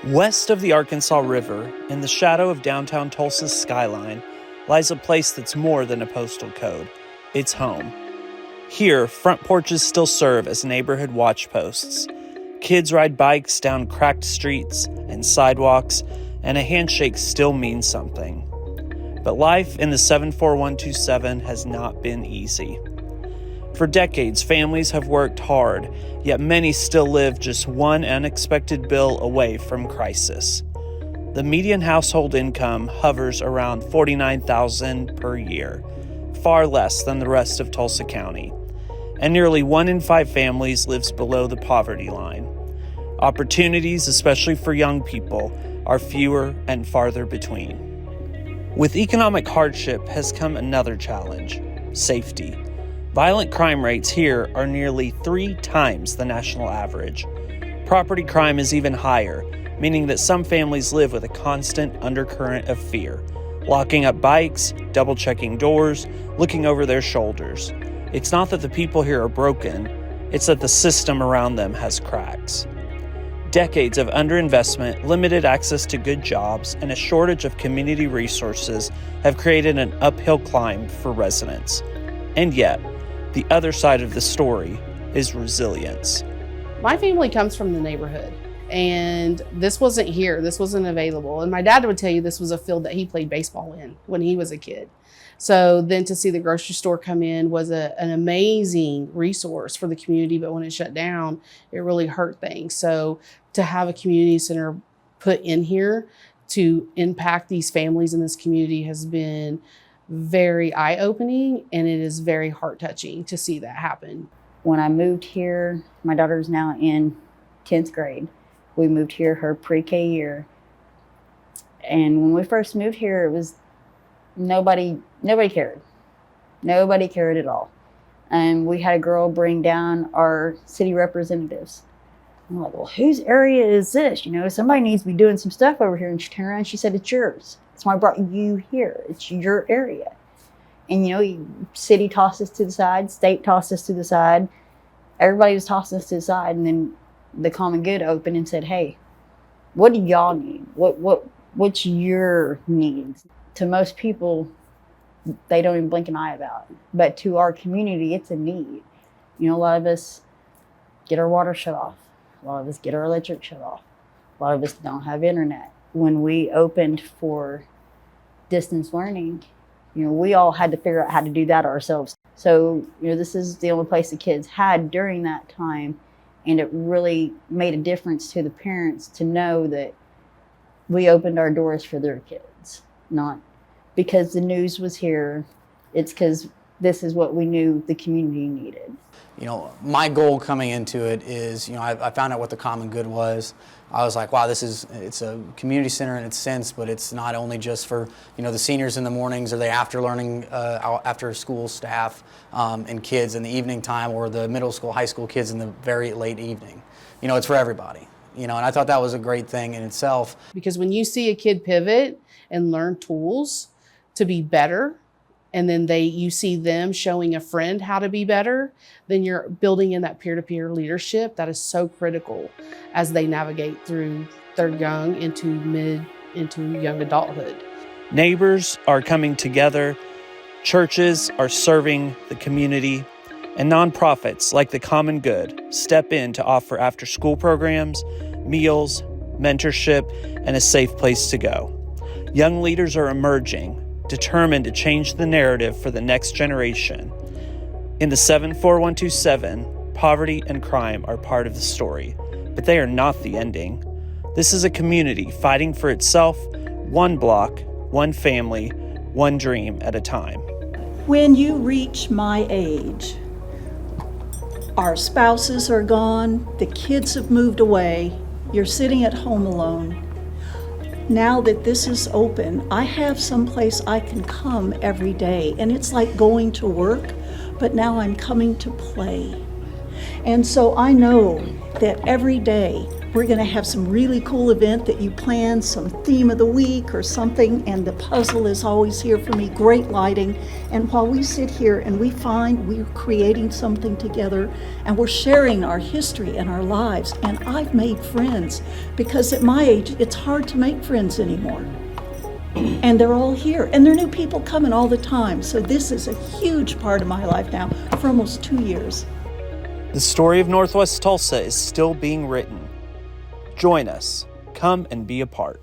West of the Arkansas River, in the shadow of downtown Tulsa's skyline, lies a place that's more than a postal code. It's home. Here, front porches still serve as neighborhood watch posts. Kids ride bikes down cracked streets and sidewalks, and a handshake still means something. But life in the 74127 has not been easy. For decades, families have worked hard, yet many still live just one unexpected bill away from crisis. The median household income hovers around $49,000 per year, far less than the rest of Tulsa County, and nearly 1 in 5 families lives below the poverty line. Opportunities, especially for young people, are fewer and farther between. With economic hardship has come another challenge: safety. Violent crime rates here are nearly 3 times the national average. Property crime is even higher, meaning that some families live with a constant undercurrent of fear, locking up bikes, double-checking doors, looking over their shoulders. It's not that the people here are broken, it's that the system around them has cracks. Decades of underinvestment, limited access to good jobs, and a shortage of community resources have created an uphill climb for residents. And yet, the other side of the story is resilience. My family comes from the neighborhood, and this wasn't here. This wasn't available. And my dad would tell you this was a field that he played baseball in when he was a kid. So then to see the grocery store come in was an amazing resource for the community, but when it shut down, it really hurt things. So to have a community center put in here to impact these families in this community has been very eye-opening, and it is very heart-touching to see that happen. When I moved here, my daughter's now in 10th grade. We moved here her pre-K year. And when we first moved here, it was nobody cared. Nobody cared at all. And we had a girl bring down our city representatives. I'm like, well, whose area is this? You know, somebody needs to be doing some stuff over here. And she turned around and she said, it's yours. That's why I brought you here. It's your area. And, you know, city tossed us to the side, state tossed us to the side. Everybody was tossing us to the side. And then the Common Good opened and said, hey, what do y'all need? What's your needs? To most people, they don't even blink an eye about it. But to our community, it's a need. You know, a lot of us get our water shut off. A lot of us get our electric shut off. A lot of us don't have internet. When we opened for distance learning, you know, we all had to figure out how to do that ourselves. So, you know, this is the only place the kids had during that time. And it really made a difference to the parents to know that we opened our doors for their kids. Not because the news was here, it's because this is what we knew the community needed. You know, my goal coming into it is, you know, I found out what the Common Good was. I was like, wow, it's a community center in its sense, but it's not only just for, you know, the seniors in the mornings or the after school staff and kids in the evening time, or the middle school, high school kids in the very late evening. You know, it's for everybody. You know, and I thought that was a great thing in itself. Because when you see a kid pivot and learn tools to be better, and then you see them showing a friend how to be better, then you're building in that peer-to-peer leadership that is so critical as they navigate through their young into young adulthood. Neighbors are coming together, churches are serving the community, and nonprofits like the Common Good step in to offer after-school programs, meals, mentorship, and a safe place to go. Young leaders are emerging, determined to change the narrative for the next generation. In the 74127, poverty and crime are part of the story, but they are not the ending. This is a community fighting for itself, one block, one family, one dream at a time. When you reach my age, our spouses are gone, the kids have moved away, you're sitting at home alone. Now that this is open, I have someplace I can come every day, and it's like going to work, but now I'm coming to play. And so I know that every day We're going to have some really cool event that you plan, some theme of the week or something, and the puzzle is always here for me, great lighting. And while we sit here and we find we're creating something together and we're sharing our history and our lives, and I've made friends because at my age, it's hard to make friends anymore. And they're all here, and there are new people coming all the time. So this is a huge part of my life now for almost 2 years. The story of Northwest Tulsa is still being written. Join us. Come and be a part.